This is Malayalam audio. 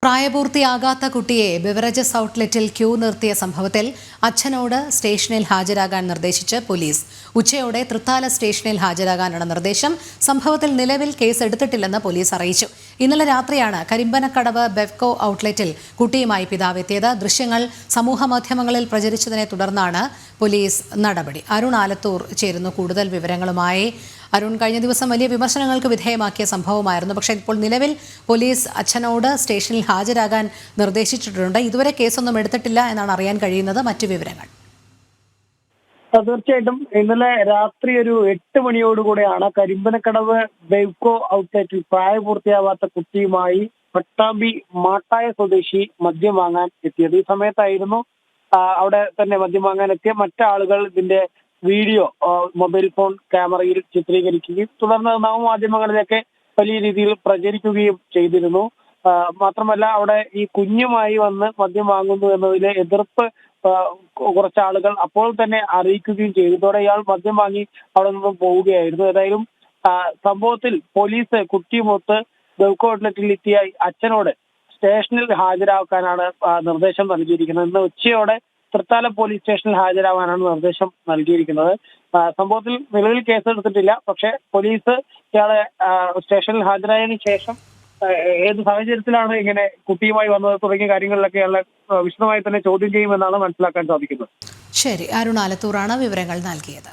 പ്രായപൂർത്തിയാകാത്ത കുട്ടിയെ ബിവറേജസ് ഔട്ട്ലെറ്റിൽ ക്യൂ നിർത്തിയ സംഭവത്തിൽ അച്ഛനോട് സ്റ്റേഷനിൽ ഹാജരാകാൻ നിർദ്ദേശിച്ച് പോലീസ്. ഉച്ചയോടെ തൃത്താല സ്റ്റേഷനിൽ ഹാജരാകാനാണ് നിർദ്ദേശം. സംഭവത്തിൽ നിലവിൽ കേസ് എടുത്തിട്ടില്ലെന്ന് പോലീസ് അറിയിച്ചു. ഇന്നലെ രാത്രിയാണ് കരിമ്പനക്കടവ് ബെവ്കോ ഔട്ട്ലെറ്റിൽ കുട്ടിയുമായി പിതാവ് എത്തിയത്. ദൃശ്യങ്ങൾ സമൂഹമാധ്യമങ്ങളിൽ പ്രചരിച്ചതിനെ തുടർന്നാണ് പോലീസ് നടപടി. അരുൺ ആലത്തൂർ ചേരുന്നു കൂടുതൽ വിവരങ്ങളുമായി. അരുൺ, കഴിഞ്ഞ ദിവസം വലിയ വിമർശനങ്ങൾക്ക് വിധേയമാക്കിയ സംഭവമായിരുന്നു. പക്ഷേ ഇപ്പോൾ നിലവിൽ പോലീസ് അച്ഛനോട് സ്റ്റേഷനിൽ ഹാജരാകാൻ നിർദ്ദേശിച്ചിട്ടുണ്ട്. ഇതുവരെ കേസൊന്നും എടുത്തിട്ടില്ല എന്നാണ് അറിയാൻ കഴിയുന്നത്. മറ്റു വിവരങ്ങൾ? തീർച്ചയായിട്ടും ഇന്നലെ രാത്രി ഒരു 8 മണിയോടുകൂടെയാണ് കരിമ്പനക്കടവ് ബെവ്കോ ഔട്ട്ലെറ്റിൽ പ്രായപൂർത്തിയാവാത്ത കുട്ടിയുമായി പട്ടാമ്പി മാട്ടായ സ്വദേശി മദ്യം വാങ്ങാൻ എത്തിയത്. ഈ സമയത്തായിരുന്നു അവിടെ തന്നെ മദ്യം വാങ്ങാൻ എത്തിയ മറ്റാളുകൾ ഇതിന്റെ വീഡിയോ മൊബൈൽ ഫോൺ ക്യാമറയിൽ ചിത്രീകരിക്കുകയും തുടർന്ന് നവമാധ്യമങ്ങളിലൊക്കെ വലിയ രീതിയിൽ പ്രചരിക്കുകയും ചെയ്തിരുന്നു. മാത്രമല്ല അവിടെ ഈ കുഞ്ഞുമായി വന്ന് മദ്യം വാങ്ങുന്നു എന്നതിലെ എതിർപ്പ് കുറച്ചാളുകൾ അപ്പോൾ തന്നെ അറിയിക്കുകയും ചെയ്തു. ഇതോടെ ഇയാൾ മദ്യം വാങ്ങി അവിടെ നിന്നും പോവുകയായിരുന്നു. ഏതായാലും സംഭവത്തിൽ പോലീസ് കുട്ടിയുമൊത്ത് ബെവ്കോ ഔട്ട്ലെറ്റിൽ എത്തിയ അച്ഛനോട് സ്റ്റേഷനിൽ ഹാജരാക്കാനാണ് നിർദ്ദേശം നൽകിയിരിക്കുന്നത്. ഇന്ന് ഉച്ചയോടെ തൃത്താല പോലീസ് സ്റ്റേഷനിൽ ഹാജരാവാനാണ് നിർദ്ദേശം നൽകിയിരിക്കുന്നത്. സംഭവത്തിൽ നിലവിൽ കേസെടുത്തിട്ടില്ല. പക്ഷേ പോലീസ് ഇയാളെ സ്റ്റേഷനിൽ ഹാജരായതിനു ശേഷം ഏത് സാഹചര്യത്തിലാണ് ഇങ്ങനെ കുട്ടിയുമായി വന്നത് തുടങ്ങിയ കാര്യങ്ങളിലൊക്കെ ഇയാളെ വിശദമായി തന്നെ ചോദ്യം ചെയ്യുമെന്നാണ് മനസ്സിലാക്കാൻ സാധിക്കുന്നത്. ശരി, അരുൺ ആലത്തൂറാണ് വിവരങ്ങൾ നൽകിയത്.